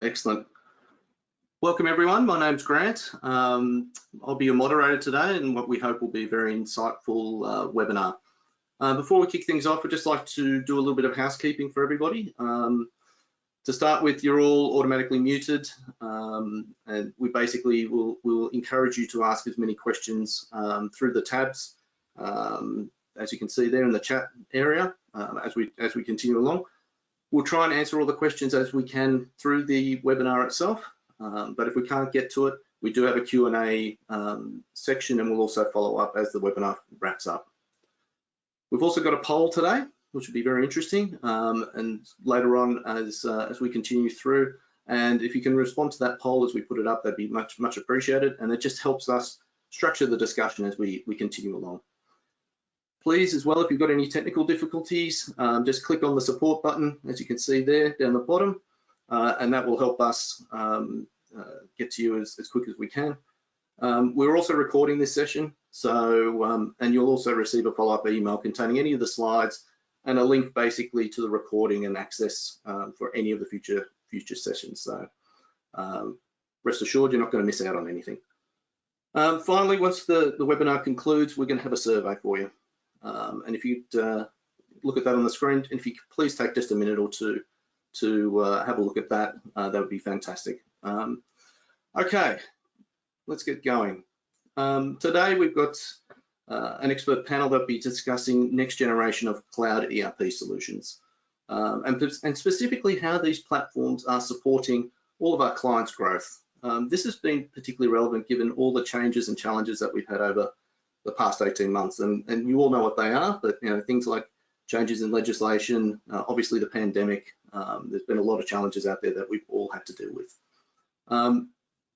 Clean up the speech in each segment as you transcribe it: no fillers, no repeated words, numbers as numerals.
Excellent. Welcome everyone, my name's Grant. I'll be your moderator today in what we hope will be a very insightful webinar. Before we kick things off, I'd just like to do a little bit of housekeeping for everybody. To start with, you're all automatically muted, and we basically will encourage you to ask as many questions through the tabs, as you can see there in the chat area, as we continue along. We'll try and answer all the questions as we can through the webinar itself, but if we can't get to it, we do have a Q&A section, and we'll also follow up as the webinar wraps up. We've also got a poll today, which will be very interesting, and later on as we continue through. And if you can respond to that poll as we put it up, that'd be much appreciated, and it just helps us structure the discussion as we continue along. Please, as well, if you've got any technical difficulties, just click on the support button, as you can see there down the bottom, and that will help us get to you as quick as we can. We're also recording this session, so and you'll also receive a follow-up email containing any of the slides and a link basically to the recording and access for any of the future sessions. So rest assured, you're not going to miss out on anything. Finally, once the webinar concludes, we're going to have a survey for you. And if you'd look at that on the screen, and if you could please take just a minute or two to have a look at that, that would be fantastic. Okay, let's get going. Today we've got an expert panel that will be discussing next generation of cloud ERP solutions, and specifically how these platforms are supporting all of our clients' growth. This has been particularly relevant given all the changes and challenges that we've had over the past 18 months, and you all know what they are, but things like changes in legislation, obviously the pandemic, there's been a lot of challenges out there that we've all had to deal with.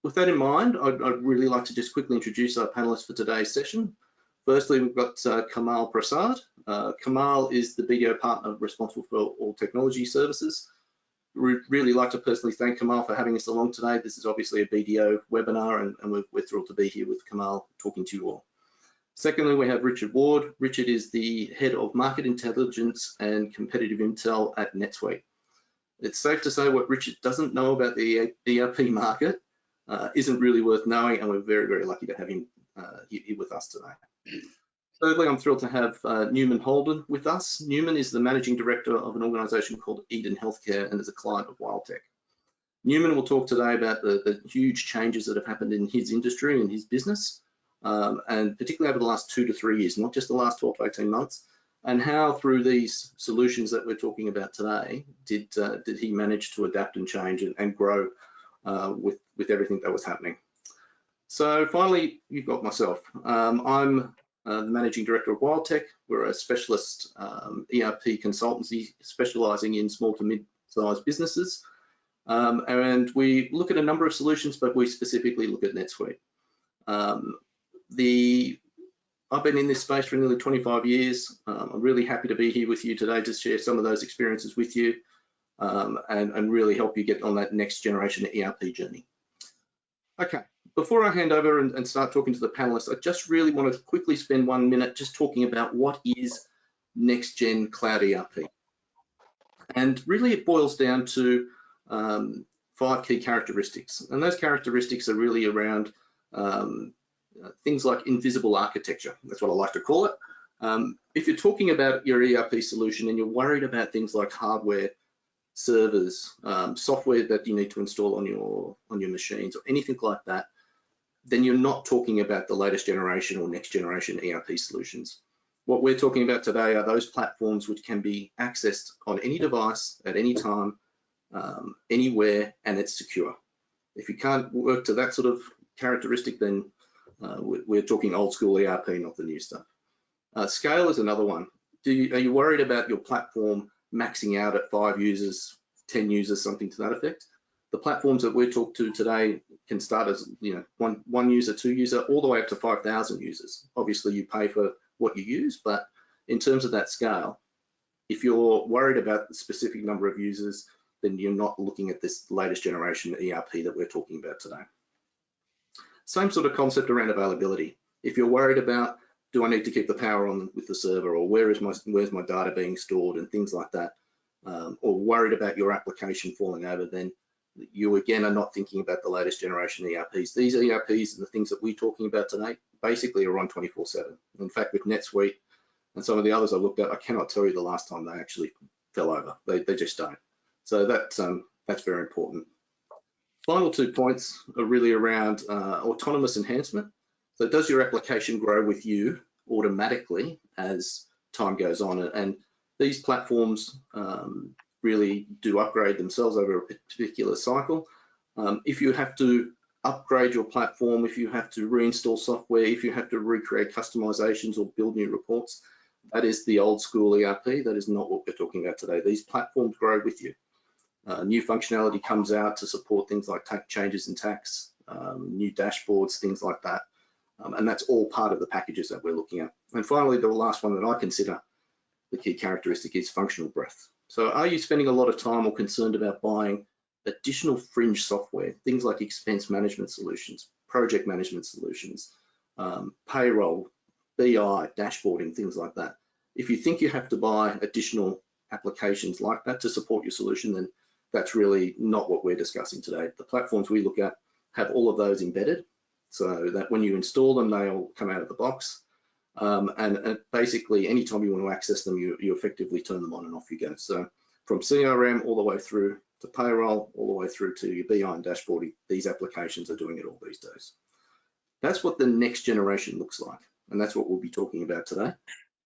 With that in mind, I'd really like to just quickly introduce our panelists for today's session. Firstly, we've got Kamal Prasad. Kamal is the BDO partner responsible for all technology services. We'd really like to personally thank Kamal for having us along today. This is obviously a BDO webinar, and we're thrilled to be here with Kamal talking to you all. Secondly, we have Richard Ward. Richard is the head of market intelligence and competitive intel at NetSuite. It's safe to say what Richard doesn't know about the ERP market isn't really worth knowing, and we're very lucky to have him here with us today. Thirdly, I'm thrilled to have Newman Holden with us. Newman is the managing director of an organization called Eden Healthcare and is a client of WildTech. Newman will talk today about the huge changes that have happened in his industry and his business, and particularly over the last 2 to 3 years, not just the last 12 to 18 months, and how through these solutions that we're talking about today, did he manage to adapt and change and grow with everything that was happening. So finally, you've got myself. I'm the managing director of WildTech. We're a specialist ERP consultancy specializing in small to mid-sized businesses, and we look at a number of solutions, but we specifically look at NetSuite. I've been in this space for nearly 25 years. I'm really happy to be here with you today to share some of those experiences with you, and really help you get on that next generation ERP journey. Okay, before I hand over and start talking to the panelists, I just really want to quickly spend 1 minute just talking about what is next gen cloud ERP. And really it boils down to 5 key characteristics, and those characteristics are really around things like invisible architecture. That's what I like to call it. If you're talking about your ERP solution and you're worried about things like hardware, servers, software that you need to install on your machines or anything like that, then you're not talking about the latest generation or next generation ERP solutions. What we're talking about today are those platforms which can be accessed on any device at any time, anywhere, and it's secure. If you can't work to that sort of characteristic, then we're talking old school ERP, not the new stuff. Scale is another one. Are you worried about your platform maxing out at 5 users, 10 users, something to that effect? The platforms that we're talking to today can start as one user, 2 user, all the way up to 5,000 users. Obviously, you pay for what you use, but in terms of that scale, if you're worried about the specific number of users, then you're not looking at this latest generation ERP that we're talking about today. Same sort of concept around availability. If you're worried about, do I need to keep the power on with the server, or where's my data being stored and things like that, or worried about your application falling over, then you again are not thinking about the latest generation ERPs. These ERPs and the things that we're talking about today basically are on 24/7. In fact, with NetSuite and some of the others I looked at, I cannot tell you the last time they actually fell over. They just don't. So that's very important. Final 2 points are really around autonomous enhancement. So does your application grow with you automatically as time goes on? And these platforms really do upgrade themselves over a particular cycle. If you have to upgrade your platform, if you have to reinstall software, if you have to recreate customizations or build new reports, that is the old school ERP. That is not what we're talking about today. These platforms grow with you. New functionality comes out to support things like changes in tax, new dashboards, things like that. And that's all part of the packages that we're looking at. And finally, the last one that I consider the key characteristic is functional breadth. So are you spending a lot of time or concerned about buying additional fringe software, things like expense management solutions, project management solutions, payroll, BI, dashboarding, things like that? If you think you have to buy additional applications like that to support your solution, then that's really not what we're discussing today. The platforms we look at have all of those embedded, so that when you install them, they all come out of the box. And basically, anytime you want to access them, you effectively turn them on and off you go. So from CRM all the way through to payroll, all the way through to your BI and dashboarding, these applications are doing it all these days. That's what the next generation looks like, and that's what we'll be talking about today.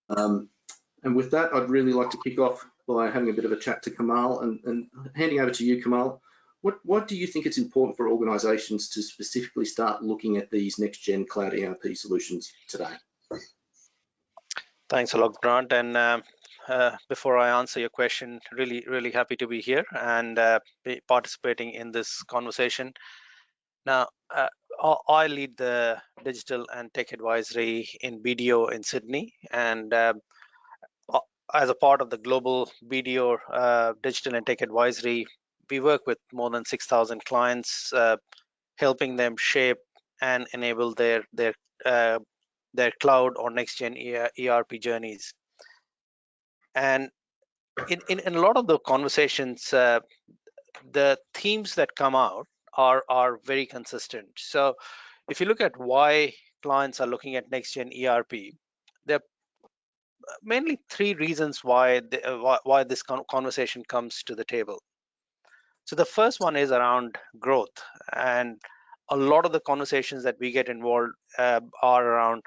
And with that, I'd really like to kick off by having a bit of a chat to Kamal and handing over to you, Kamal. What do you think it's important for organizations to specifically start looking at these next-gen cloud ERP solutions today? Thanks a lot, Grant. And before I answer your question, really happy to be here and be participating in this conversation. Now, I lead the digital and tech advisory in BDO in Sydney, and as a part of the global BDO digital and tech advisory, we work with more than 6,000 clients, helping them shape and enable their cloud or next-gen ERP journeys. And in a lot of the conversations, the themes that come out are very consistent. So if you look at why clients are looking at next-gen ERP, there are mainly 3 reasons why this conversation comes to the table. So the first one is around growth, and a lot of the conversations that we get involved are around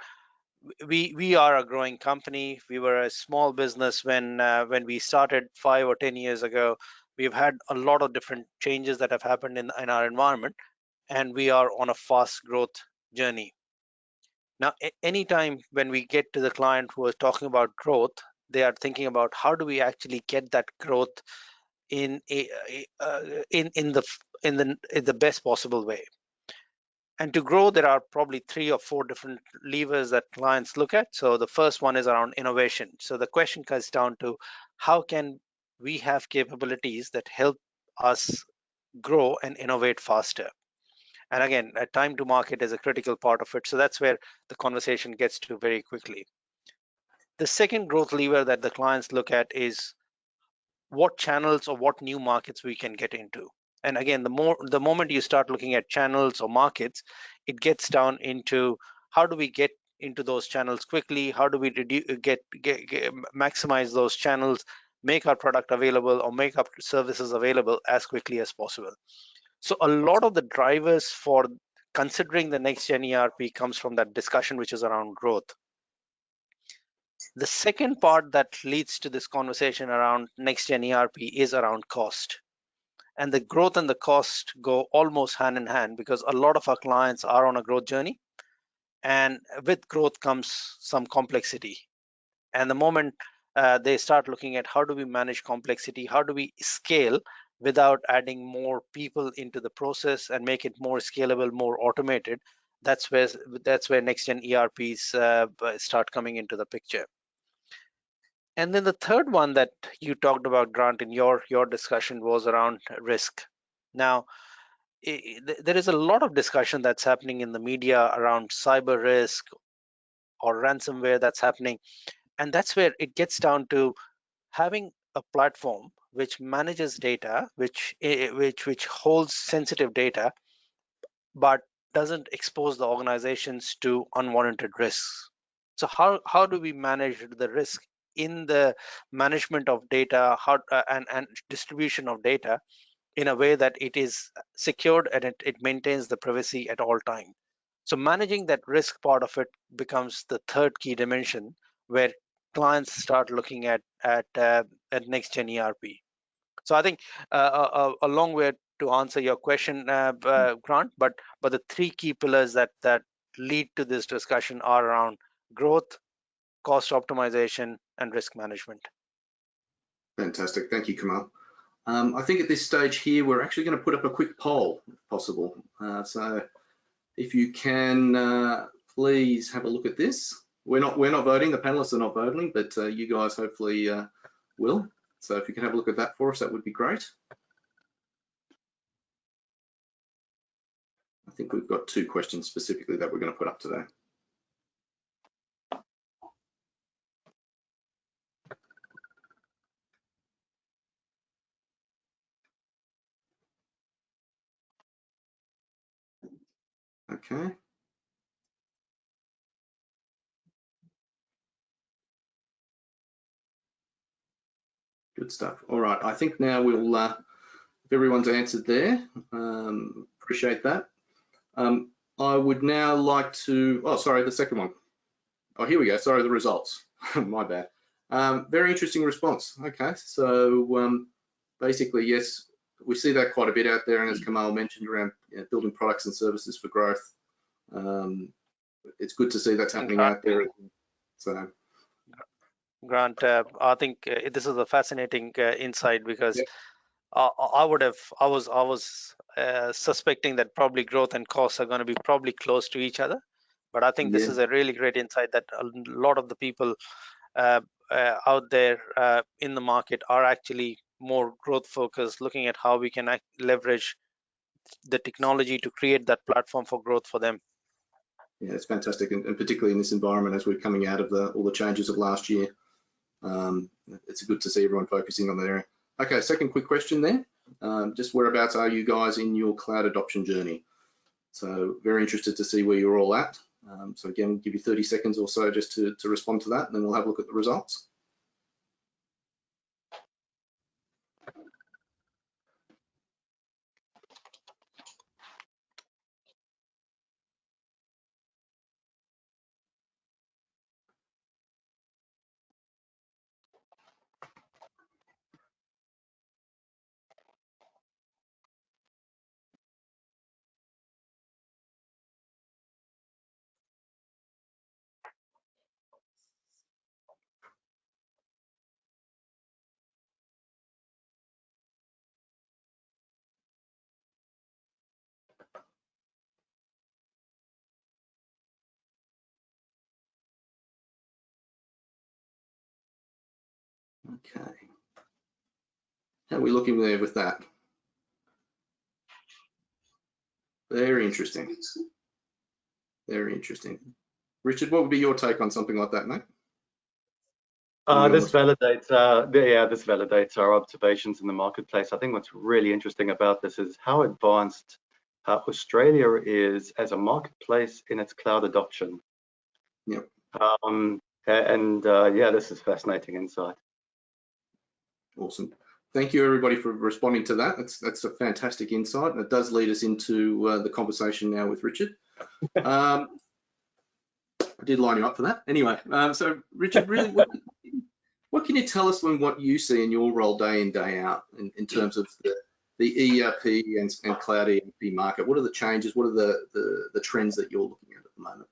we are a growing company. We were a small business when we started 5 or 10 years ago. We've had a lot of different changes that have happened in our environment, and we are on a fast growth journey. Now, anytime when we get to the client who is talking about growth, they are thinking about how do we actually get that growth in the best possible way. And to grow, there are probably 3 or 4 different levers that clients look at. So the first one is around innovation. So the question comes down to how can we have capabilities that help us grow and innovate faster? And again, time to market is a critical part of it. So that's where the conversation gets to very quickly. The second growth lever that the clients look at is what channels or what new markets we can get into. And again, the moment you start looking at channels or markets, it gets down into how do we get into those channels quickly? How do we maximize those channels, make our product available or make our services available as quickly as possible? So a lot of the drivers for considering the next gen ERP comes from that discussion, which is around growth. The second part that leads to this conversation around next gen ERP is around cost. And the growth and the cost go almost hand in hand because a lot of our clients are on a growth journey, and with growth comes some complexity. And the moment they start looking at how do we manage complexity, how do we scale without adding more people into the process and make it more scalable, more automated, that's where next gen ERPs start coming into the picture. And then the third one that you talked about, Grant, in your discussion was around risk. Now, there is a lot of discussion that's happening in the media around cyber risk or ransomware that's happening. And that's where it gets down to having a platform which manages data, which holds sensitive data, but doesn't expose the organizations to unwarranted risks. So how do we manage the risk in the management of data, and distribution of data in a way that it is secured and it maintains the privacy at all time? So managing that risk part of it becomes the third key dimension where clients start looking at Nextgen ERP. So I think a long way to answer your question, Grant, but the three key pillars that lead to this discussion are around growth, cost optimization, and risk management. Fantastic, thank you, Kamal. I think at this stage here, we're actually going to put up a quick poll, if possible. So if you can, please have a look at this. We're not voting, the panelists are not voting, but you guys hopefully will. So if you can have a look at that for us, that would be great. I think we've got 2 questions specifically that we're going to put up today. Okay. Good stuff. All right, I think now we'll, if everyone's answered there, appreciate that. I would now like to, oh, sorry, the second one. Oh, here we go, sorry, the results, my bad. Very interesting response. Okay, so basically, yes, we see that quite a bit out there, and as Kamal mentioned, around building products and services for growth. It's good to see that's happening out there. So, Grant, I think this is a fascinating insight, because yep. I was suspecting that probably growth and costs are going to be probably close to each other, but I think this is a really great insight that a lot of the people out there in the market are actually more growth focused, looking at how we can leverage the technology to create that platform for growth for them. Yeah, it's fantastic, and particularly in this environment as we're coming out of all the changes of last year. It's good to see everyone focusing on that area. Okay, second quick question there. Just whereabouts are you guys in your cloud adoption journey? So very interested to see where you're all at. So again, we'll give you 30 seconds or so just to respond to that, and then we'll have a look at the results. Okay. How are we looking there with that? Very interesting. Very interesting. Richard, what would be your take on something like that, mate? This validates our observations in the marketplace. I think what's really interesting about this is how advanced Australia is as a marketplace in its cloud adoption. Yep. Yeah, this is fascinating insight. Awesome. Thank you, everybody, for responding to that. That's a fantastic insight, and it does lead us into the conversation now with Richard. I did line you up for that. Anyway, so Richard, really, what can you tell us on what you see in your role day in, day out in terms of the ERP and Cloud ERP market? What are the changes? What are the trends that you're looking at the moment?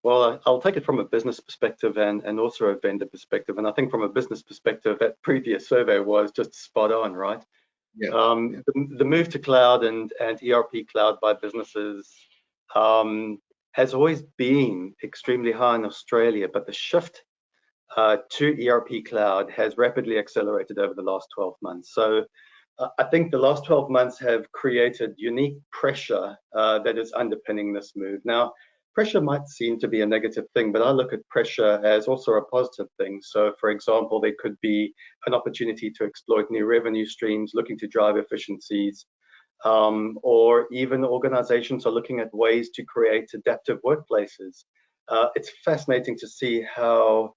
Well, I'll take it from a business perspective and also a vendor perspective. And I think from a business perspective, that previous survey was just spot on, right? Yeah. The move to cloud and ERP cloud by businesses has always been extremely high in Australia, but the shift to ERP cloud has rapidly accelerated over the last 12 months. So I think the last 12 months have created unique pressure that is underpinning this move. Now, pressure might seem to be a negative thing, but I look at pressure as also a positive thing. So, for example, there could be an opportunity to exploit new revenue streams, looking to drive efficiencies, or even organizations are looking at ways to create adaptive workplaces. It's fascinating to see how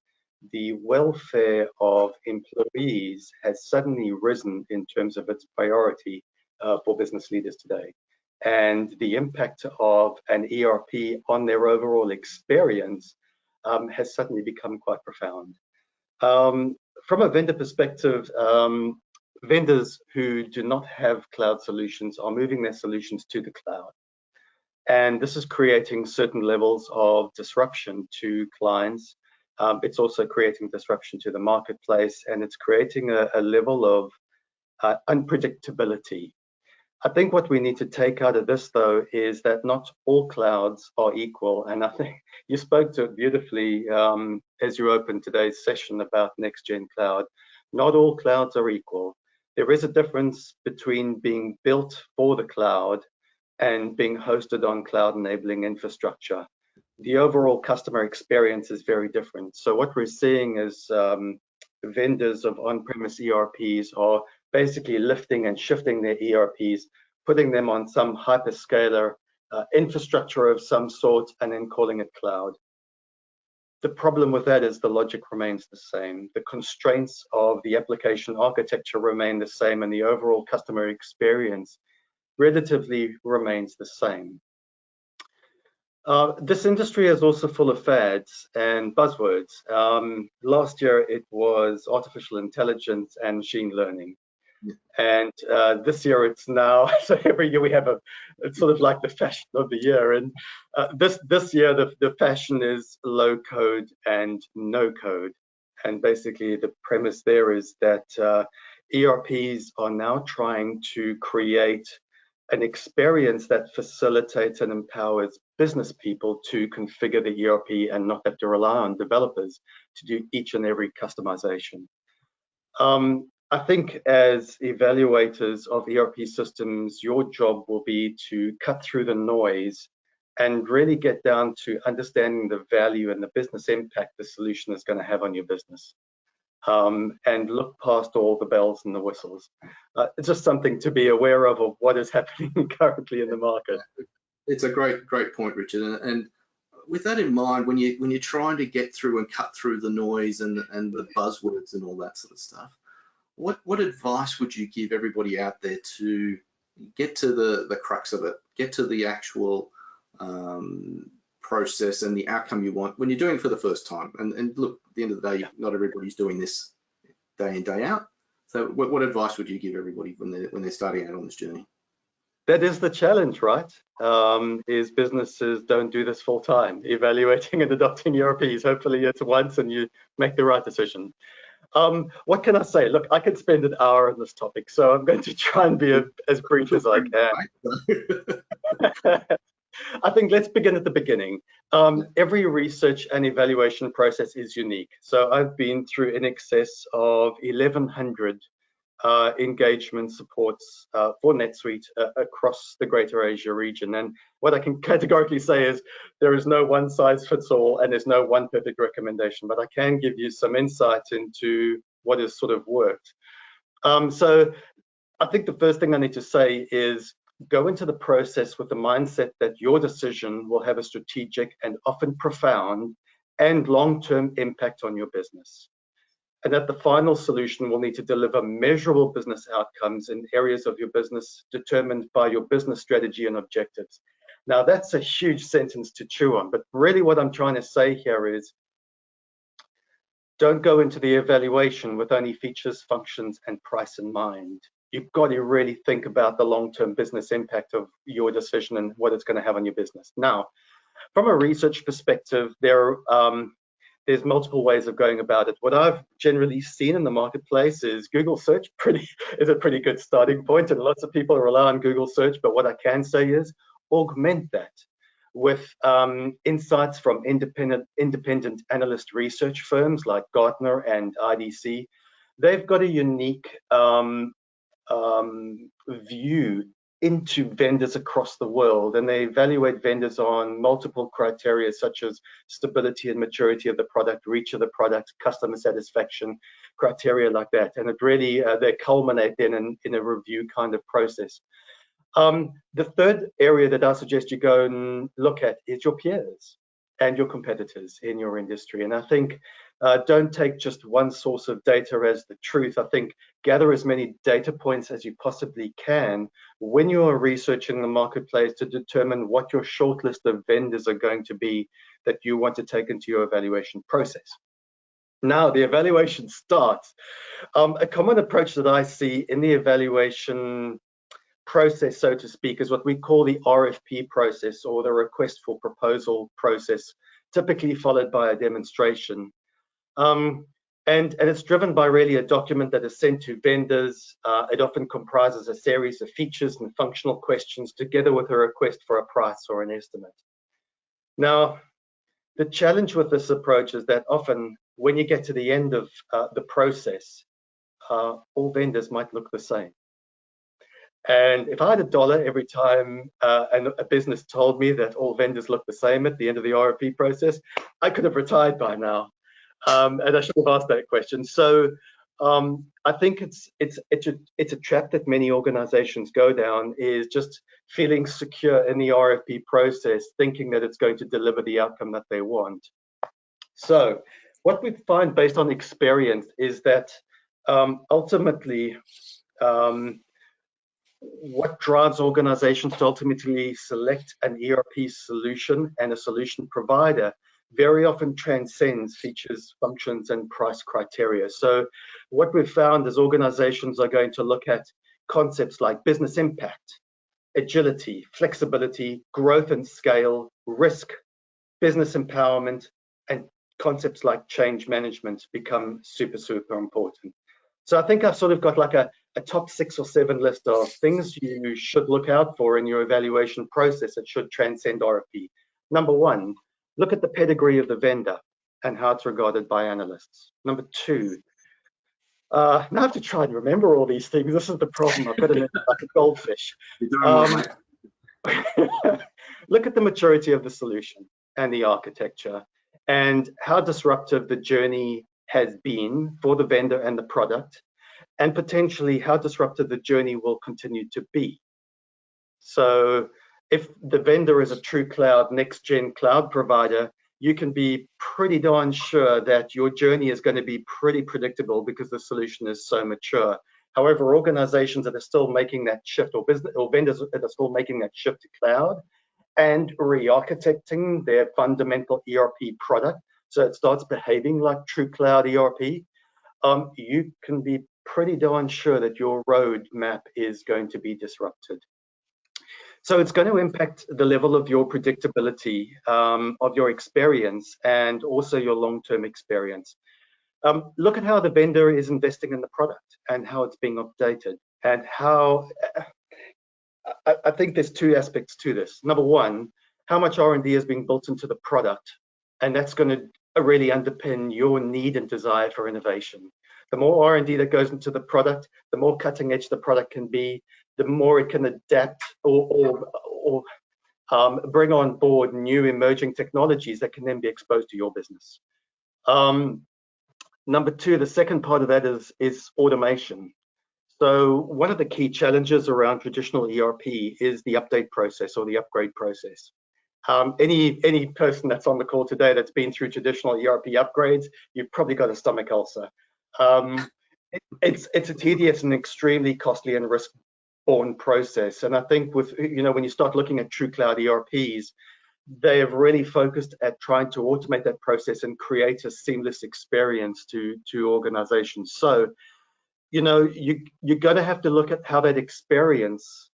the welfare of employees has suddenly risen in terms of its priority for business leaders today. And the impact of an ERP on their overall experience has suddenly become quite profound. From a vendor perspective, vendors who do not have cloud solutions are moving their solutions to the cloud. And this is creating certain levels of disruption to clients. It's also creating disruption to the marketplace, and it's creating a level of unpredictability. I think what we need to take out of this, though, is that not all clouds are equal. And I think you spoke to it beautifully as you opened today's session about Nextgen Cloud. Not all clouds are equal. There is a difference between being built for the cloud and being hosted on cloud enabling infrastructure. The overall customer experience is very different. So what we're seeing is vendors of on-premise ERPs are basically lifting and shifting their ERPs, putting them on some hyperscaler infrastructure of some sort, and then calling it cloud. The problem with that is the logic remains the same. The constraints of the application architecture remain the same, and the overall customer experience relatively remains the same. This industry is also full of fads and buzzwords. Last year it was artificial intelligence and machine learning. And this year it's now, so every year we have it's sort of like the fashion of the year. And this year the fashion is low code and no code. And basically the premise there is that ERPs are now trying to create an experience that facilitates and empowers business people to configure the ERP and not have to rely on developers to do each and every customization. I think as evaluators of ERP systems, your job will be to cut through the noise and really get down to understanding the value and the business impact the solution is going to have on your business. And look past all the bells and the whistles. It's just something to be aware of what is happening currently in the market. It's a great point, Richard. And with that in mind, when you're trying to get through and cut through the noise and the buzzwords and all that sort of stuff, what advice would you give everybody out there to get to the crux of it, get to the actual process and the outcome you want when you're doing it for the first time? And look, at the end of the day, not everybody's doing this day in, day out. So what advice would you give everybody when they're starting out on this journey? That is the challenge, right? Is businesses don't do this full time, evaluating and adopting ERPs. Hopefully it's once and you make the right decision. What can I say? Look, I could spend an hour on this topic, so I'm going to try and be as brief as I can. I think let's begin at the beginning. Every research and evaluation process is unique. So I've been through in excess of 1,100 engagement supports for NetSuite across the Greater Asia region. And what I can categorically say is there is no one size fits all and there's no one perfect recommendation, but I can give you some insight into what has sort of worked. So I think the first thing I need to say is go into the process with the mindset that your decision will have a strategic and often profound and long-term impact on your business. And that the final solution will need to deliver measurable business outcomes in areas of your business determined by your business strategy and objectives. Now, that's a huge sentence to chew on, but really what I'm trying to say here is don't go into the evaluation with only features, functions, and price in mind. You've got to really think about the long-term business impact of your decision and what it's going to have on your business. Now, from a research perspective, there's multiple ways of going about it. What I've generally seen in the marketplace is Google search is a pretty good starting point, and lots of people rely on Google search, but what I can say is augment that with insights from independent analyst research firms like Gartner and IDC. They've got a unique view into vendors across the world, and they evaluate vendors on multiple criteria such as stability and maturity of the product, reach of the product, customer satisfaction, criteria like that. And it really, they culminate then in a review kind of process. The third area that I suggest you go and look at is your peers and your competitors in your industry. And I think don't take just one source of data as the truth. I think gather as many data points as you possibly can when you are researching the marketplace to determine what your shortlist of vendors are going to be that you want to take into your evaluation process. Now, the evaluation starts. A common approach that I see in the evaluation process, so to speak, is what we call the RFP process, or the request for proposal process, typically followed by a demonstration. And it's driven by really a document that is sent to vendors. It often comprises a series of features and functional questions together with a request for a price or an estimate. Now, the challenge with this approach is that often when you get to the end of the process, all vendors might look the same. And if I had $1 every time a business told me that all vendors look the same at the end of the RFP process, I could have retired by now. And I should have asked that question. So I think it's a trap that many organizations go down, is just feeling secure in the RFP process, thinking that it's going to deliver the outcome that they want. So what we find based on experience is that ultimately, what drives organizations to ultimately select an ERP solution and a solution provider very often transcends features, functions, and price criteria. So what we've found is organizations are going to look at concepts like business impact, agility, flexibility, growth and scale, risk, business empowerment, and concepts like change management become super, super important. So I think I've sort of got like a top 6 or 7 list of things you should look out for in your evaluation process that should transcend RFP. Number 1, look at the pedigree of the vendor and how it's regarded by analysts. Number 2, now I have to try and remember all these things. This is the problem. I've got it like a goldfish. Look at the maturity of the solution and the architecture, and how disruptive the journey has been for the vendor and the product, and potentially how disruptive the journey will continue to be. So if the vendor is a true cloud, next-gen cloud provider, you can be pretty darn sure that your journey is going to be pretty predictable because the solution is so mature. However, organizations that are still making that shift, or vendors that are still making that shift to cloud and re-architecting their fundamental ERP product so it starts behaving like true cloud ERP, you can be pretty darn sure that your roadmap is going to be disrupted. So it's going to impact the level of your predictability, of your experience, and also your long-term experience. Look at how the vendor is investing in the product and how it's being updated, and how I think there's 2 aspects to this. Number 1, how much R&D is being built into the product, and that's going to really underpin your need and desire for innovation. The more R&D that goes into the product, the more cutting edge the product can be, the more it can adapt or bring on board new emerging technologies that can then be exposed to your business. Number 2, the second part of that is automation. So one of the key challenges around traditional ERP is the update process or the upgrade process. Any person that's on the call today that's been through traditional ERP upgrades, you've probably got a stomach ulcer. It's a tedious and extremely costly and risk-borne process. And I think with, when you start looking at true cloud ERPs, they have really focused at trying to automate that process and create a seamless experience to organizations. So, you're going to have to look at how that experience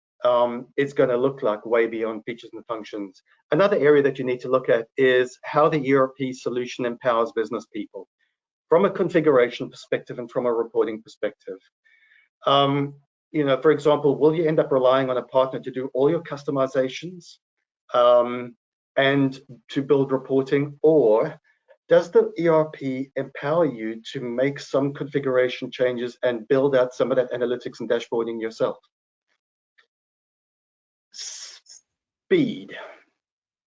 is going to look like way beyond features and functions. Another area that you need to look at is how the ERP solution empowers business people from a configuration perspective and from a reporting perspective. For example, will you end up relying on a partner to do all your customizations and to build reporting, or does the ERP empower you to make some configuration changes and build out some of that analytics and dashboarding yourself? speed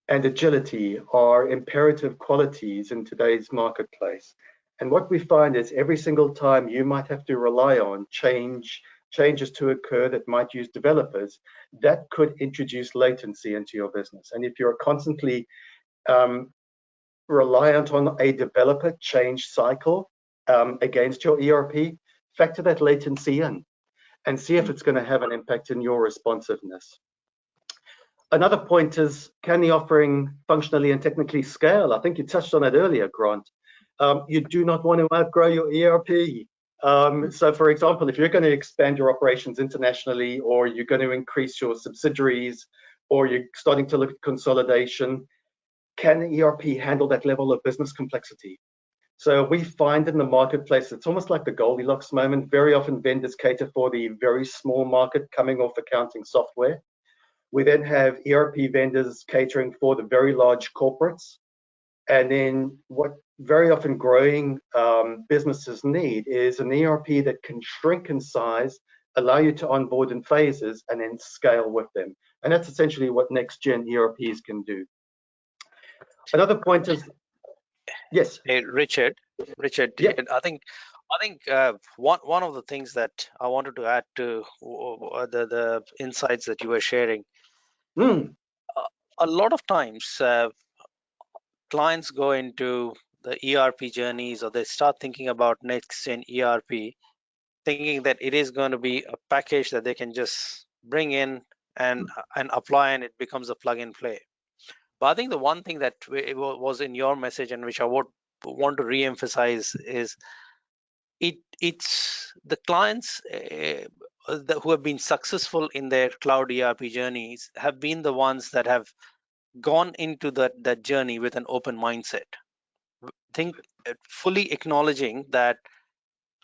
and agility are imperative qualities in today's marketplace. And what we find is every single time you might have to rely on changes to occur that might use developers, that could introduce latency into your business. And if you're constantly reliant on a developer change cycle against your ERP, factor that latency in and see if it's going to have an impact in your responsiveness. Another point is, can the offering functionally and technically scale? I think you touched on that earlier, Grant. You do not want to outgrow your ERP. So for example, if you're going to expand your operations internationally, or you're going to increase your subsidiaries, or you're starting to look at consolidation, can the ERP handle that level of business complexity? So we find in the marketplace, it's almost like the Goldilocks moment. Very often vendors cater for the very small market coming off accounting software. We then have ERP vendors catering for the very large corporates. And then what very often growing businesses need is an ERP that can shrink in size, allow you to onboard in phases, and then scale with them. And that's essentially what Nextgen ERPs can do. Another point is, yes. Hey, Richard, Yeah. I think one of the things that I wanted to add to the insights that you were sharing. A lot of times, clients go into the ERP journeys, or they start thinking about Nextgen ERP, thinking that it is going to be a package that they can just bring in and apply, and it becomes a plug and play. But I think the one thing that was in your message, and which I would want to re-emphasize, is it's the clients who have been successful in their cloud ERP journeys have been the ones that have gone into that journey with an open mindset. Think fully acknowledging that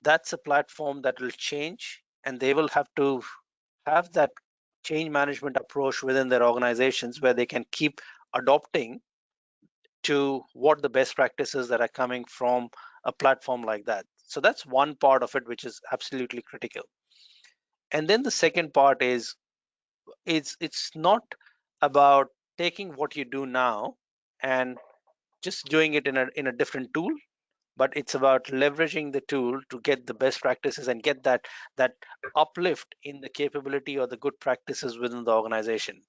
that's a platform that will change, and they will have to have that change management approach within their organizations, where they can keep adopting to what the best practices that are coming from a platform like that. So that's one part of it, which is absolutely critical. And then the second part is, it's not about taking what you do now and just doing it in a different tool, but it's about leveraging the tool to get the best practices and get that uplift in the capability or the good practices within the organization.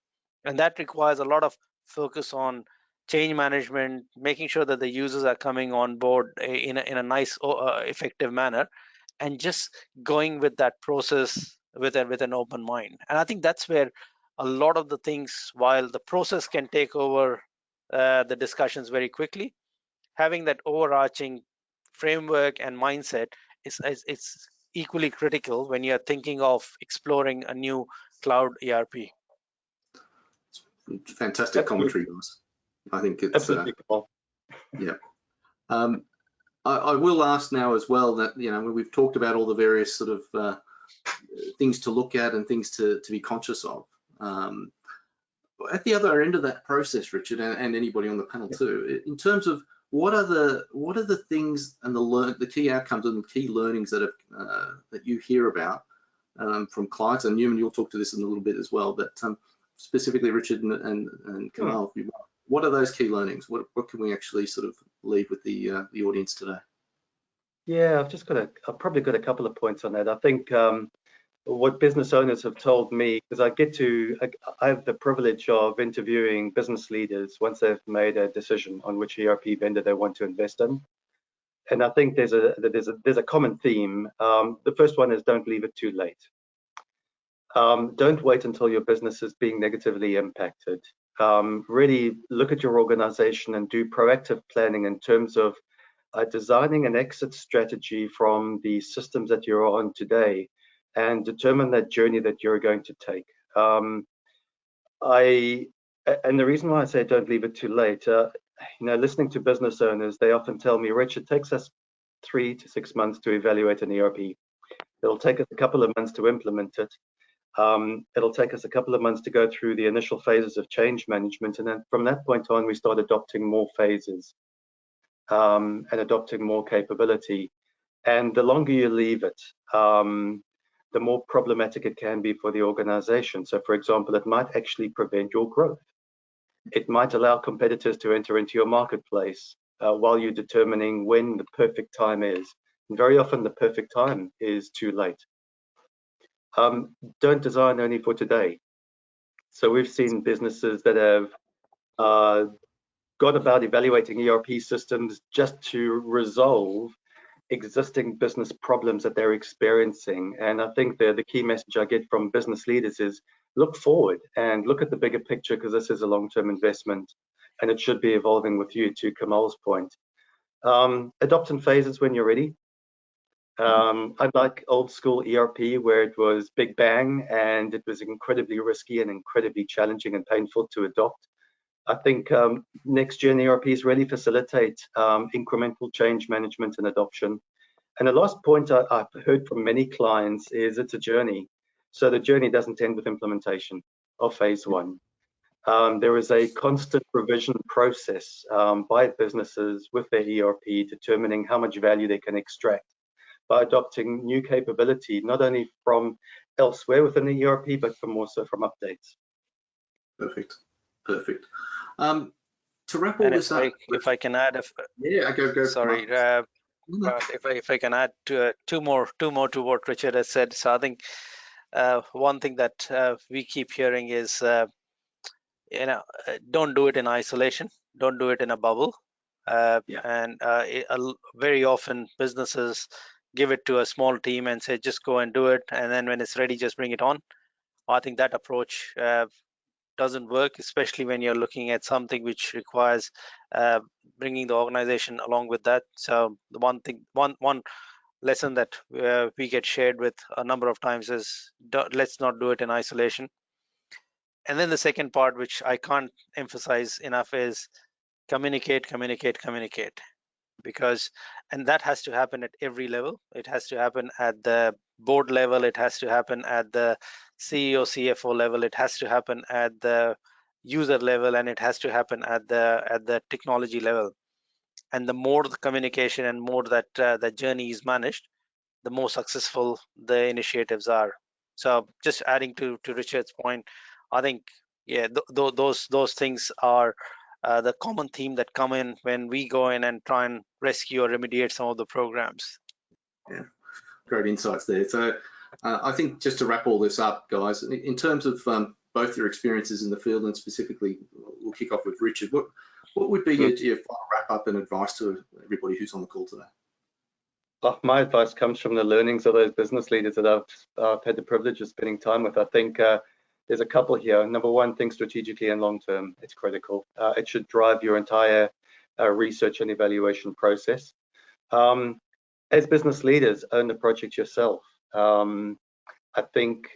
And that requires a lot of focus on change management, making sure that the users are coming on board in a nice, effective manner, and just going with that process with an open mind. And I think that's where a lot of the things, while the process can take over the discussions very quickly, having that overarching framework and mindset is equally critical when you're thinking of exploring a new cloud ERP. Fantastic commentary, guys. I think it's absolutely cool. Yeah. I will ask now as well that, you know, we've talked about all the various sort of things to look at and things to be conscious of. At the other end of that process, Richard, and anybody on the panel too, in terms of what are the things and the key outcomes and the key learnings that you hear about from clients, and Newman, you'll talk to this in a little bit as well, but specifically Richard and Kamal, what are those key learnings? What can we actually sort of leave with the audience today? Yeah, I've probably got a couple of points on that. I think what business owners have told me, because I have the privilege of interviewing business leaders once they've made a decision on which ERP vendor they want to invest in. And I think there's a common theme. The first one is, don't leave it too late. Don't wait until your business is being negatively impacted. Really look at your organization and do proactive planning in terms of designing an exit strategy from the systems that you're on today, and determine that journey that you're going to take. And the reason why I say don't leave it too late, listening to business owners, they often tell me, Rich, it takes us 3 to 6 months to evaluate an ERP. It'll take us a couple of months to implement it. It'll take us a couple of months to go through the initial phases of change management, and then from that point on, we start adopting more phases and adopting more capability. And the longer you leave it, the more problematic it can be for the organization. So for example, it might actually prevent your growth. It might allow competitors to enter into your marketplace while you're determining when the perfect time is. And very often the perfect time is too late. Don't design only for today. So we've seen businesses that have gone about evaluating ERP systems just to resolve existing business problems that they're experiencing. And I think the key message I get from business leaders is look forward and look at the bigger picture, because this is a long-term investment and it should be evolving with you, to Kamal's point. Adopt in phases when you're ready. Unlike old school ERP where it was big bang and it was incredibly risky and incredibly challenging and painful to adopt, I think next-gen ERPs really facilitate incremental change management and adoption. And the last point I've heard from many clients is it's a journey. So the journey doesn't end with implementation of phase one. There is a constant revision process by businesses with their ERP determining how much value they can extract by adopting new capability, not only from elsewhere within the ERP, but also from updates. Perfect. Perfect. To wrap all this up, if I can add, go. Sorry, if I can add two more to what Richard has said. So I think one thing that we keep hearing is, don't do it in isolation, don't do it in a bubble, and very often businesses give it to a small team and say just go and do it, and then when it's ready, just bring it on. I think that approach doesn't work, especially when you're looking at something which requires bringing the organization along with that. So the one lesson that we get shared with a number of times is let's not do it in isolation. And then the second part, which I can't emphasize enough, is communicate, because, and that has to happen at every level. It has to happen at the board level, it has to happen at the CEO, CFO level, it has to happen at the user level, and it has to happen at the technology level. And the more the communication and more that the journey is managed, the more successful the initiatives are. So just adding to Richard's point, I think those things are the common theme that come in when we go in and try and rescue or remediate some of the programs. Yeah, great insights there. So I think just to wrap all this up, guys, in terms of both your experiences in the field, and specifically, we'll kick off with Richard. What would be your final wrap up and advice to everybody who's on the call today? Well, my advice comes from the learnings of those business leaders that I've had the privilege of spending time with. I think there's a couple here. Number one, think strategically and long term. It's critical. It should drive your entire research and evaluation process. As business leaders, own the project yourself. I think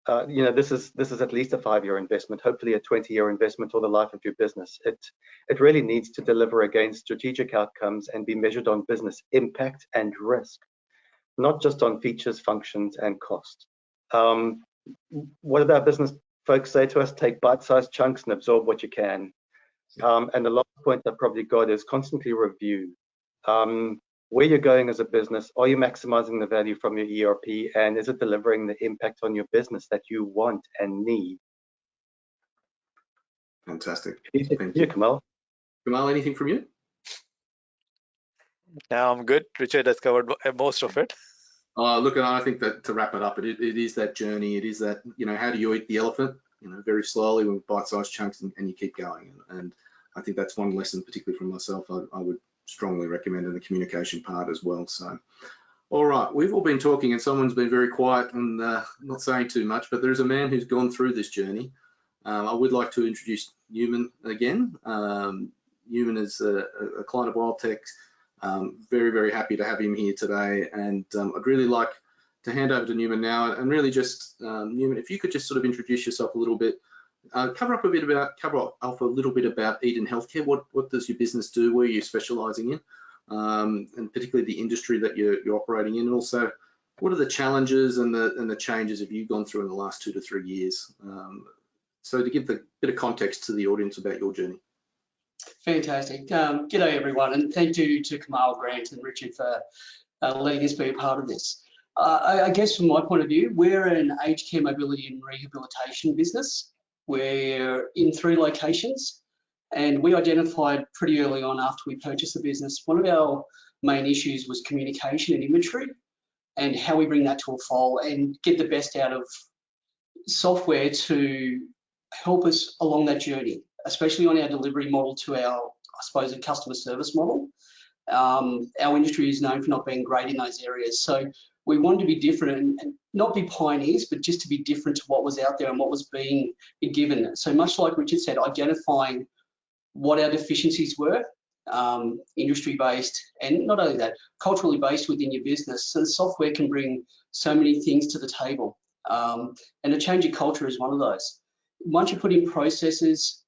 this is at least a 5-year investment, hopefully a 20-year investment, or the life of your business. It really needs to deliver against strategic outcomes and be measured on business impact and risk, not just on features, functions, and cost. What did our business folks say to us? Take bite-sized chunks and absorb what you can. And the last point I probably got is constantly review. Where you're going as a business, are you maximizing the value from your ERP, and is it delivering the impact on your business that you want and need? Fantastic. Thank you, Kamal. Kamal, anything from you? No, I'm good. Richard has covered most of it. Look, I think that to wrap it up, it is that journey. It is that, how do you eat the elephant? Very slowly with bite-sized chunks, and you keep going. And I think that's one lesson, particularly from myself, I would strongly recommend in the communication part as well. So, all right, we've all been talking and someone's been very quiet and not saying too much, but there's a man who's gone through this journey. I would like to introduce Newman again. Newman is a client of WildTech. Very, very happy to have him here today, and I'd really like to hand over to Newman now, and really just, Newman, if you could just sort of introduce yourself a little bit, cover off a little bit about Eden Healthcare. What does your business do? Where are you specialising in, and particularly the industry that you're operating in, and also what are the challenges and the changes have you gone through in the last 2 to 3 years? So to give the bit of context to the audience about your journey. Fantastic. G'day everyone, and thank you to Kamal, Grant and Richard for letting us be a part of this. I guess from my point of view, we're an aged care mobility and rehabilitation business. We're in 3 locations. And we identified pretty early on after we purchased the business, one of our main issues was communication and inventory, and how we bring that to a fold and get the best out of software to help us along that journey, especially on our delivery model to our, I suppose, a customer service model. Our industry is known for not being great in those areas. So we wanted to be different and not be pioneers, but just to be different to what was out there and what was being given. So much like Richard said, identifying what our deficiencies were, industry-based, and not only that, culturally based within your business. So the software can bring so many things to the table. And a change of culture is one of those. Once you put in processes,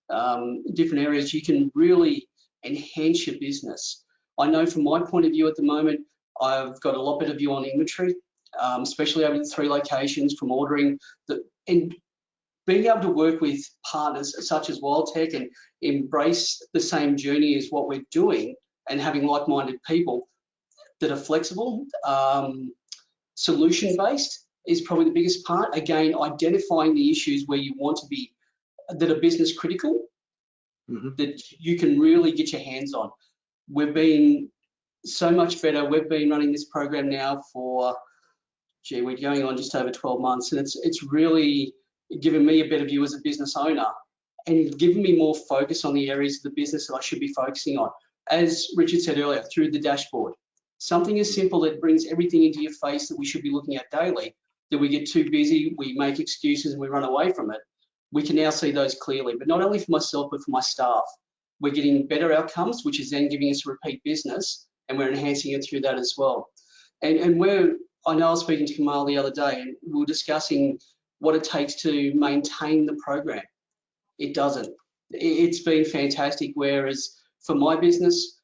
different areas, you can really enhance your business. I know from my point of view at the moment, I've got a lot better view on inventory, especially over the 3 locations from ordering. And being able to work with partners such as WildTech and embrace the same journey as what we're doing, and having like-minded people that are flexible, solution-based is probably the biggest part. Again, identifying the issues where you want to be, that are business critical, that you can really get your hands on. We've been so much better. We've been running this program now for, we're going on just over 12 months, and it's really given me a better view as a business owner and given me more focus on the areas of the business that I should be focusing on. As Richard said earlier, through the dashboard, something as simple that brings everything into your face that we should be looking at daily, that we get too busy, we make excuses and we run away from it. We can now see those clearly, but not only for myself, but for my staff. We're getting better outcomes, which is then giving us repeat business, and we're enhancing it through that as well. And I know I was speaking to Kamal the other day, and we were discussing what it takes to maintain the program. It doesn't. It's been fantastic, whereas for my business,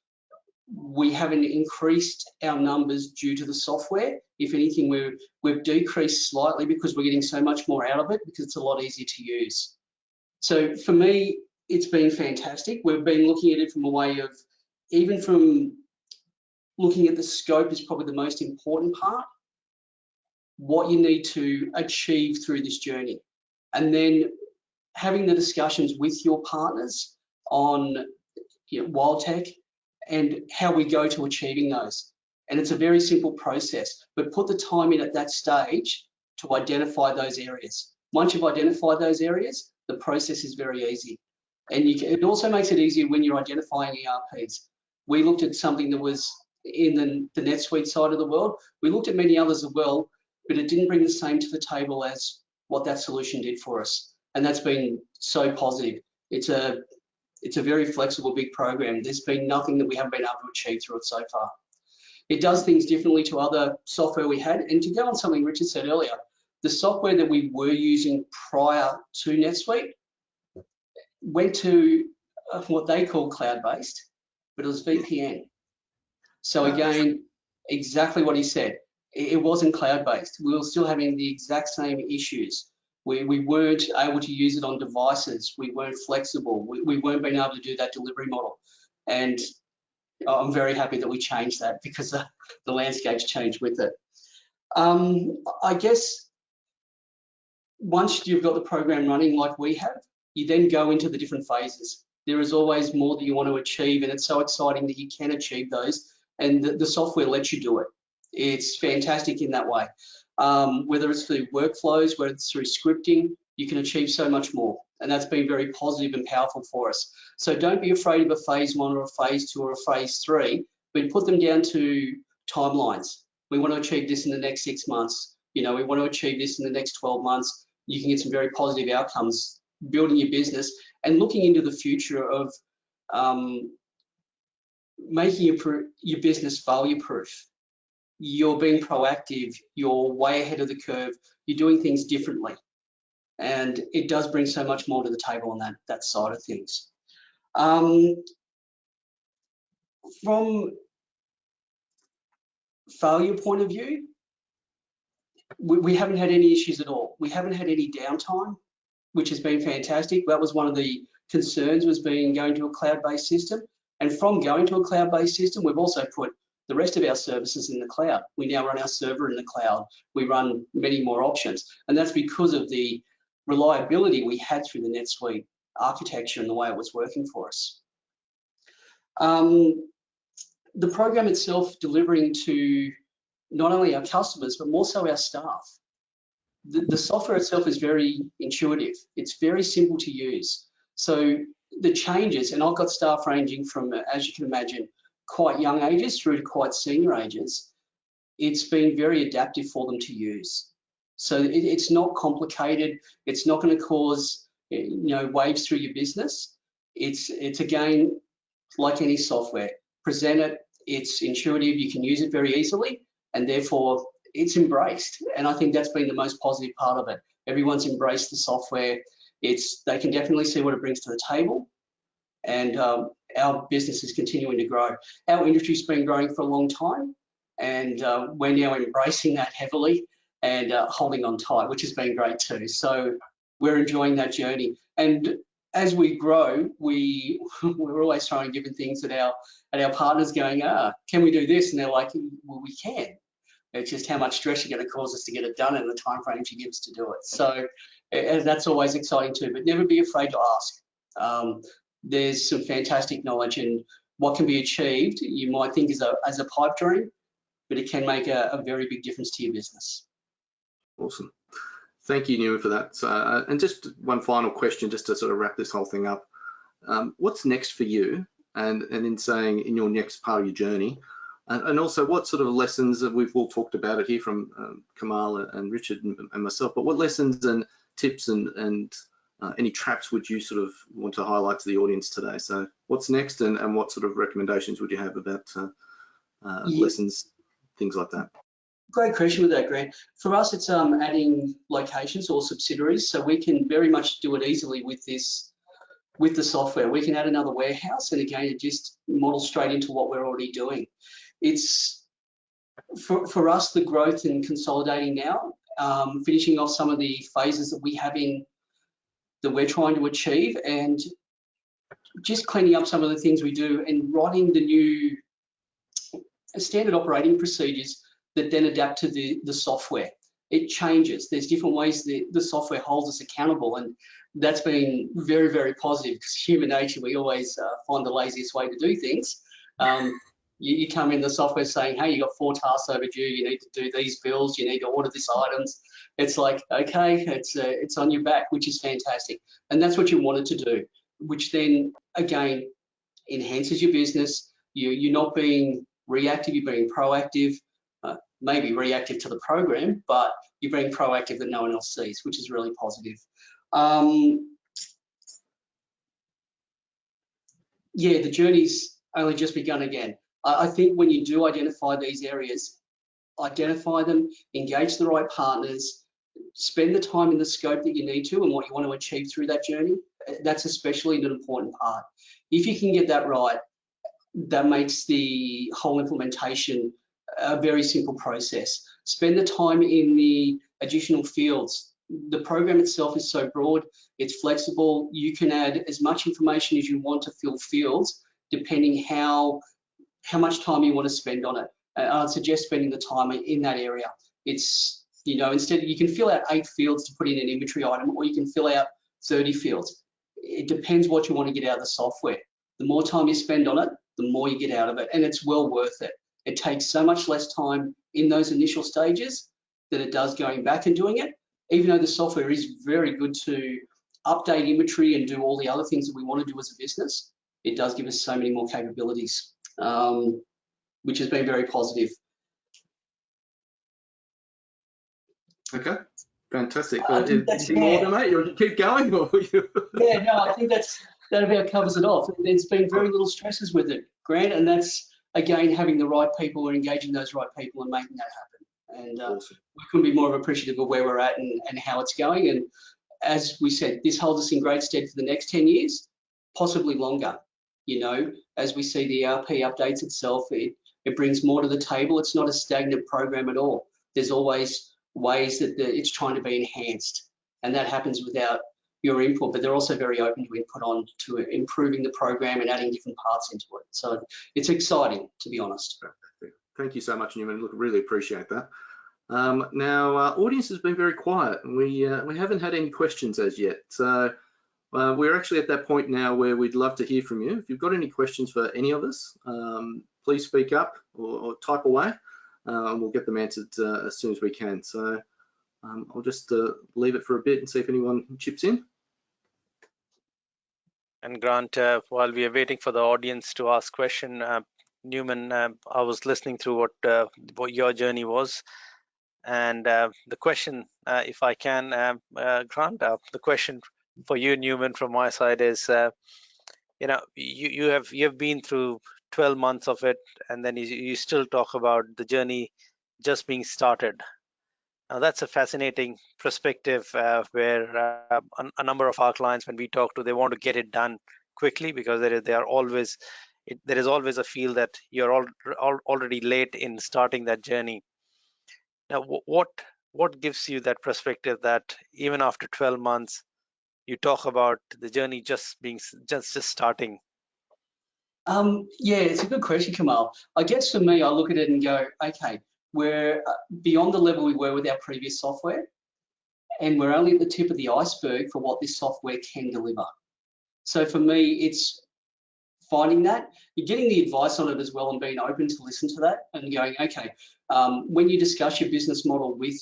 we haven't increased our numbers due to the software. If anything, we've decreased slightly because we're getting so much more out of it because it's a lot easier to use. So for me, it's been fantastic. We've been looking at it from a way of, even from looking at the scope is probably the most important part, what you need to achieve through this journey. And then having the discussions with your partners on WildTech and how we go to achieving those. And it's a very simple process, but put the time in at that stage to identify those areas. Once you've identified those areas, the process is very easy. And it also makes it easier when you're identifying ERPs. We looked at something that was in the NetSuite side of the world. We looked at many others as well, but it didn't bring the same to the table as what that solution did for us. And that's been so positive. It's a very flexible, big program. There's been nothing that we haven't been able to achieve through it so far. It does things differently to other software we had. And to go on something Richard said earlier, the software that we were using prior to NetSuite went to what they call cloud-based, but it was VPN. So again, exactly what he said. It wasn't cloud-based. We were still having the exact same issues. We weren't able to use it on devices. We weren't flexible. We weren't being able to do that delivery model. And I'm very happy that we changed that because the landscape's changed with it. I guess once you've got the program running like we have, you then go into the different phases. There is always more that you want to achieve, and it's so exciting that you can achieve those, and the software lets you do it. It's fantastic in that way. Whether it's through workflows, whether it's through scripting, you can achieve so much more. And that's been very positive and powerful for us. So don't be afraid of a phase 1 or a phase 2 or a phase 3, but put them down to timelines. We want to achieve this in the next 6 months. We want to achieve this in the next 12 months. You can get some very positive outcomes building your business and looking into the future of making your business value proof. You're being proactive, you're way ahead of the curve, you're doing things differently. And it does bring so much more to the table on that side of things. From failure point of view, we haven't had any issues at all. We haven't had any downtime, which has been fantastic. That was one of the concerns, was going to a cloud-based system. And from going to a cloud-based system, we've also put the rest of our services in the cloud. We now run our server in the cloud. We run many more options. And that's because of the reliability we had through the NetSuite architecture and the way it was working for us. The program itself delivering to not only our customers, but more so our staff. The software itself is very intuitive. It's very simple to use. So the changes, and I've got staff ranging from, as you can imagine, quite young ages through to quite senior ages. It's been very adaptive for them to use. So it's not complicated. It's not going to cause, waves through your business. It's again, like any software, present it, it's intuitive, you can use it very easily, and therefore it's embraced. And I think that's been the most positive part of it. Everyone's embraced the software. They can definitely see what it brings to the table, and our business is continuing to grow. Our industry's been growing for a long time, and we're now embracing that heavily and holding on tight, which has been great too. So we're enjoying that journey. And as we grow, we're always trying different things at our partners, going, can we do this? And they're like, well, we can. It's just how much stress you're going to cause us to get it done in the time frame you give us to do it. So that's always exciting too. But never be afraid to ask. There's some fantastic knowledge, and what can be achieved, you might think as a pipe dream, but it can make a very big difference to your business. Awesome. Thank you, Newman, for that. And just one final question, just to sort of wrap this whole thing up. What's next for you? And in saying, in your next part of your journey, and also what sort of lessons, we've all talked about it here from Kamal and Richard and myself, but what lessons and tips and any traps would you sort of want to highlight to the audience today? So what's next, and what sort of recommendations would you have about lessons, things like that? Great question with that, Grant. For us, it's adding locations or subsidiaries, so we can very much do it easily with the software. We can add another warehouse, and again, it just models straight into what we're already doing. It's for us, the growth and consolidating now, finishing off some of the phases that we have that we're trying to achieve, and just cleaning up some of the things we do and writing the new standard operating procedures that then adapt to the software. It changes. There's different ways the software holds us accountable, and that's been very, very positive, because human nature, we always find the laziest way to do things. You come in the software saying, hey, you got 4 tasks overdue, you need to do these bills, you need to order these items. It's like, okay, it's on your back, which is fantastic. And that's what you wanted to do, which then, again, enhances your business. You're not being reactive, you're being proactive. Maybe reactive to the program, but you're being proactive that no one else sees, which is really positive. Yeah, the journey's only just begun again. I think when you do identify these areas, identify them, engage the right partners, spend the time in the scope that you need to and what you want to achieve through that journey. That's especially an important part. If you can get that right, that makes the whole implementation a very simple process. Spend the time in the additional fields. The program itself is so broad, it's flexible. You can add as much information as you want to fill fields, depending how much time you want to spend on it. I'd suggest spending the time in that area. It's, instead you can fill out 8 fields to put in an inventory item, or you can fill out 30 fields. It depends what you want to get out of the software. The more time you spend on it, the more you get out of it, and it's well worth it. It takes so much less time in those initial stages than it does going back and doing it, even though the software is very good to update inventory and do all the other things that we want to do as a business. It does give us so many more capabilities, which has been very positive. Okay, fantastic. Anything more than that? You keep going? Or Yeah, no, I think that about covers it off. There's been very little stresses with it, Grant, and that's, again, having the right people and engaging those right people and making that happen. And awesome. We couldn't be more appreciative of where we're at and how it's going. And as we said, this holds us in great stead for the next 10 years, possibly longer. As we see the ERP updates itself, it brings more to the table. It's not a stagnant program at all. There's always ways that it's trying to be enhanced, and that happens without your input, but they're also very open to input on to improving the program and adding different parts into it. So it's exciting, to be honest. Thank you so much, Newman. Look, really appreciate that. Now, audience has been very quiet, and we haven't had any questions as yet. So We're actually at that point now where we'd love to hear from you. If you've got any questions for any of us, please speak up or type away, and we'll get them answered as soon as we can. So I'll just leave it for a bit and see if anyone chips in. And Grant, while we are waiting for the audience to ask question, Newman, I was listening through what your journey was, and the question, if I can, Grant, the question for you, Newman, from my side is, you know, you have been through 12 months of it, and then you still talk about the journey just being started. Now that's a fascinating perspective, where a number of our clients, when we talk to, they want to get it done quickly because there is always a feel that you're already late in starting that journey. Now, what gives you that perspective that even after 12 months, you talk about the journey just starting? Yeah, it's a good question, Kamal. I guess for me, I look at it and go, okay, we're beyond the level we were with our previous software, and we're only at the tip of the iceberg for what this software can deliver. So for me, it's finding that, you're getting the advice on it as well and being open to listen to that and going, okay, when you discuss your business model with,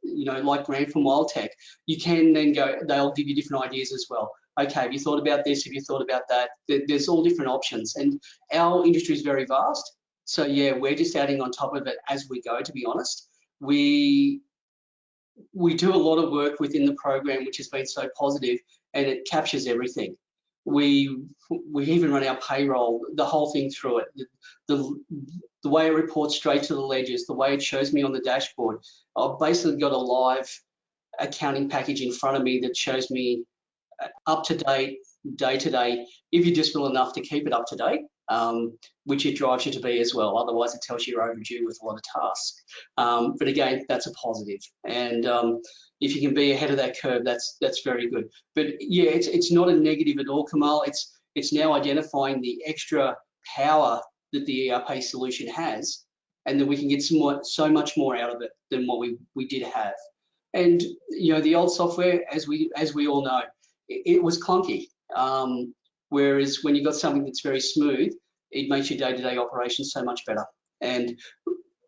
you know, like Grant from WildTech, you can then go, they'll give you different ideas as well. Okay, have you thought about this? Have you thought about that? There's all different options, and our industry is very vast. So yeah, we're just adding on top of it as we go, to be honest. We do a lot of work within the program, which has been so positive, and it captures everything. We even run our payroll, the whole thing through it. The way it reports straight to the ledgers, the way it shows me on the dashboard. I've basically got a live accounting package in front of me that shows me up to date, day to day, if you're disciplined enough to keep it up to date, which it drives you to be as well. Otherwise, it tells you you're overdue with a lot of tasks. But again, that's a positive. And if you can be ahead of that curve, that's very good. But yeah, it's not a negative at all, Kamal. It's now identifying the extra power that the ERP solution has, and that we can get so much more out of it than what we did have. And you know, the old software, as we all know, it was clunky. Whereas when you've got something that's very smooth, it makes your day-to-day operations so much better. And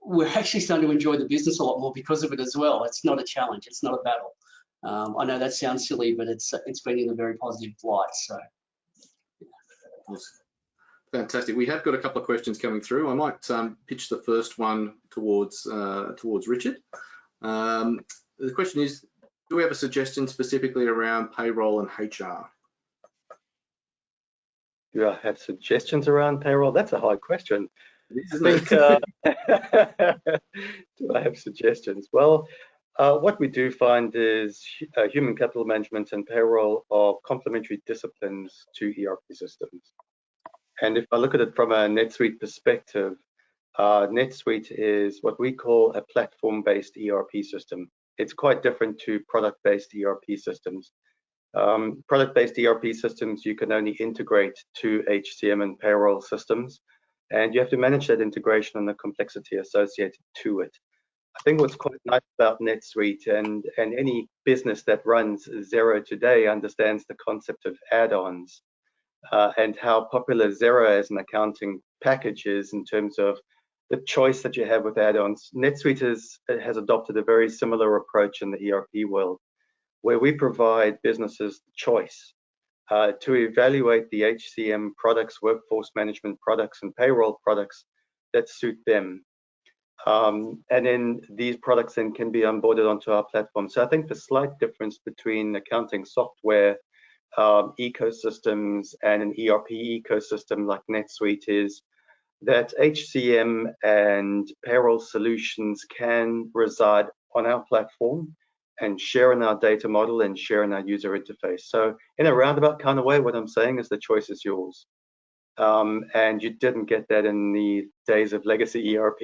we're actually starting to enjoy the business a lot more because of it as well. It's not a challenge, it's not a battle. I know that sounds silly, but it's been in a very positive light. So, fantastic. We have got a couple of questions coming through. I might pitch the first one towards Richard. The question is, do we have a suggestion specifically around payroll and HR? Do I have suggestions around payroll? That's a hard question. I think, do I have suggestions? Well, what we do find is human capital management and payroll are complementary disciplines to ERP systems. And if I look at it from a NetSuite perspective, NetSuite is what we call a platform-based ERP system. It's quite different to product-based ERP systems. Product-based ERP systems, you can only integrate to HCM and payroll systems, and you have to manage that integration and the complexity associated to it. I think what's quite nice about NetSuite, and any business that runs Xero today understands the concept of add-ons, and how popular Xero as an accounting package is in terms of the choice that you have with add-ons. NetSuite has adopted a very similar approach in the ERP world, where we provide businesses the choice to evaluate the HCM products, workforce management products, and payroll products that suit them. And then these products then can be onboarded onto our platform. So I think the slight difference between accounting software ecosystems and an ERP ecosystem like NetSuite is that HCM and payroll solutions can reside on our platform and share in our data model and share in our user interface. So in a roundabout kind of way, what I'm saying is the choice is yours. And you didn't get that in the days of legacy ERP.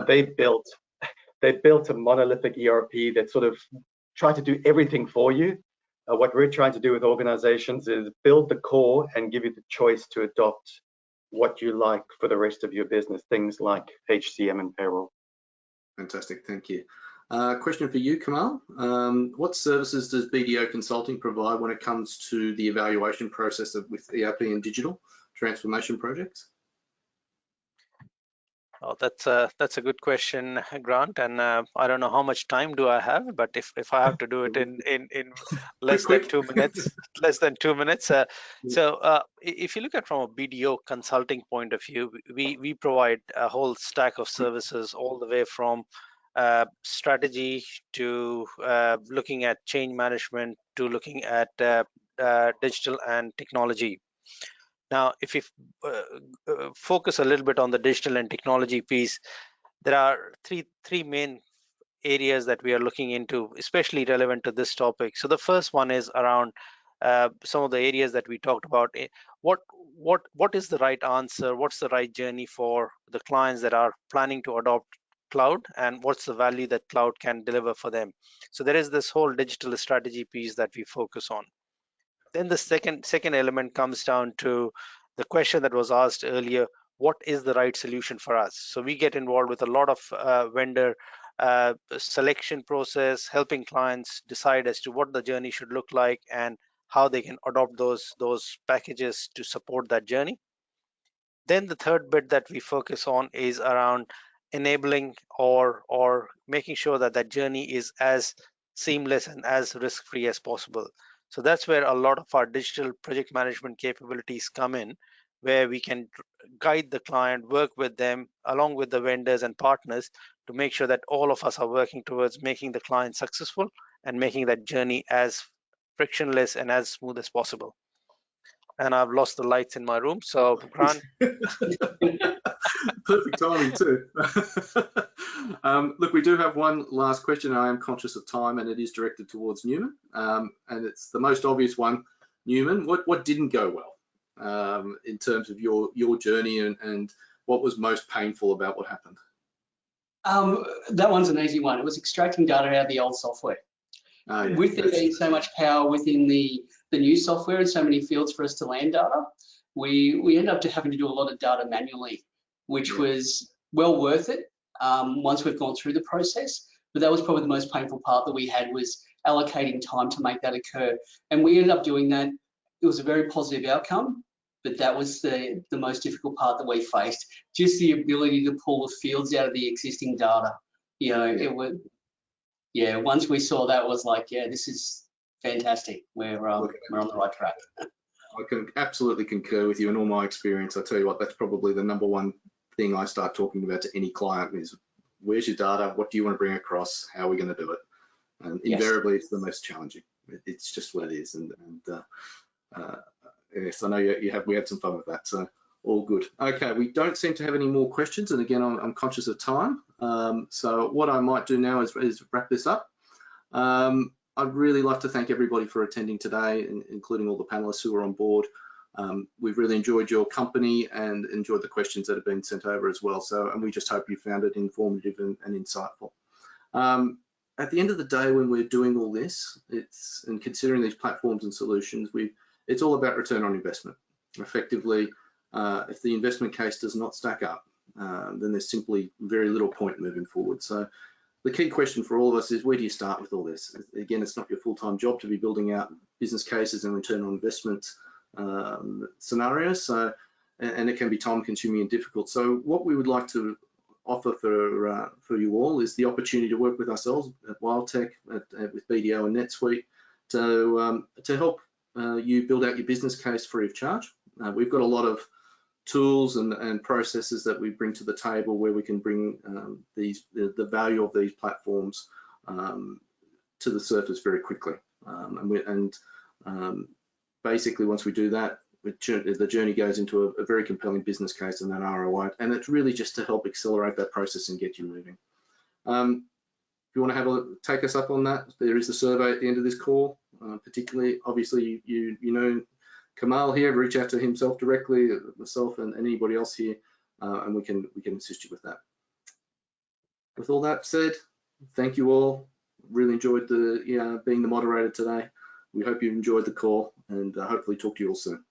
They built a monolithic ERP that sort of tried to do everything for you. What we're trying to do with organizations is build the core and give you the choice to adopt what you like for the rest of your business, things like HCM and payroll. Fantastic, thank you. Question for you, Kamal. What services does BDO Consulting provide when it comes to the evaluation process with ERP and digital transformation projects? Oh, that's a good question, Grant, and I don't know how much time do I have, but if I have to do it in less than 2 minutes, So if you look at from a BDO consulting point of view, we provide a whole stack of services all the way from strategy to looking at change management to looking at digital and technology. Now, if you focus a little bit on the digital and technology piece, there are three main areas that we are looking into, especially relevant to this topic. So the first one is around some of the areas that we talked about. What is the right answer? What's the right journey for the clients that are planning to adopt cloud, and what's the value that cloud can deliver for them? So there is this whole digital strategy piece that we focus on. Then the second element comes down to the question that was asked earlier: what is the right solution for us? So we get involved with a lot of vendor selection process, helping clients decide as to what the journey should look like and how they can adopt those packages to support that journey. Then the third bit that we focus on is around enabling or making sure that that journey is as seamless and as risk-free as possible. So that's where a lot of our digital project management capabilities come in, where we can guide the client, work with them along with the vendors and partners to make sure that all of us are working towards making the client successful and making that journey as frictionless and as smooth as possible. And I've lost the lights in my room, so Grant. Perfect timing too. Look, we do have one last question. I am conscious of time, and it is directed towards Newman, and it's the most obvious one. Newman, what didn't go well in terms of your journey, and what was most painful about what happened? That one's an easy one. It was extracting data out of the old software. Yeah, with there being so much power within the new software and so many fields for us to land data, we end up having to do a lot of data manually, which was well worth it once we've gone through the process. But that was probably the most painful part that we had, was allocating time to make that occur. And we ended up doing that. It was a very positive outcome, but that was the most difficult part that we faced. Just the ability to pull the fields out of the existing data. You know, it was. Yeah, once we saw that, was like, yeah, this is fantastic. We're on the right track. I can absolutely concur with you. In all my experience, I tell you what, that's probably the number one thing I start talking about to any client is, where's your data? What do you want to bring across? How are we going to do it? And invariably, it's the most challenging. It's just what it is. And yes, I know we had some fun with that. So all good. Okay, we don't seem to have any more questions. And again, I'm conscious of time. So what I might do now is wrap this up. I'd really like to thank everybody for attending today, including all the panelists who are on board. We've really enjoyed your company and enjoyed the questions that have been sent over as well. So, and we just hope you found it informative and insightful. At the end of the day, when we're doing all this, and considering these platforms and solutions, it's all about return on investment. Effectively, if the investment case does not stack up, then there's simply very little point moving forward. So the key question for all of us is, where do you start with all this? Again, it's not your full-time job to be building out business cases and return on investment scenarios. So, and it can be time-consuming and difficult. So what we would like to offer for you all is the opportunity to work with ourselves at WildTech, with BDO and NetSuite, to help you build out your business case free of charge. We've got a lot of tools and processes that we bring to the table where we can bring the value of these platforms to the surface very quickly. Basically, once we do that, the journey goes into a very compelling business case and an ROI, and it's really just to help accelerate that process and get you moving. If you want to take us up on that, there is a survey at the end of this call. Particularly, obviously, you know Kamal here, reach out to himself directly, myself and anybody else here, and we can assist you with that. With all that said, thank you all. Really enjoyed being the moderator today. We hope you enjoyed the call, and hopefully talk to you all soon.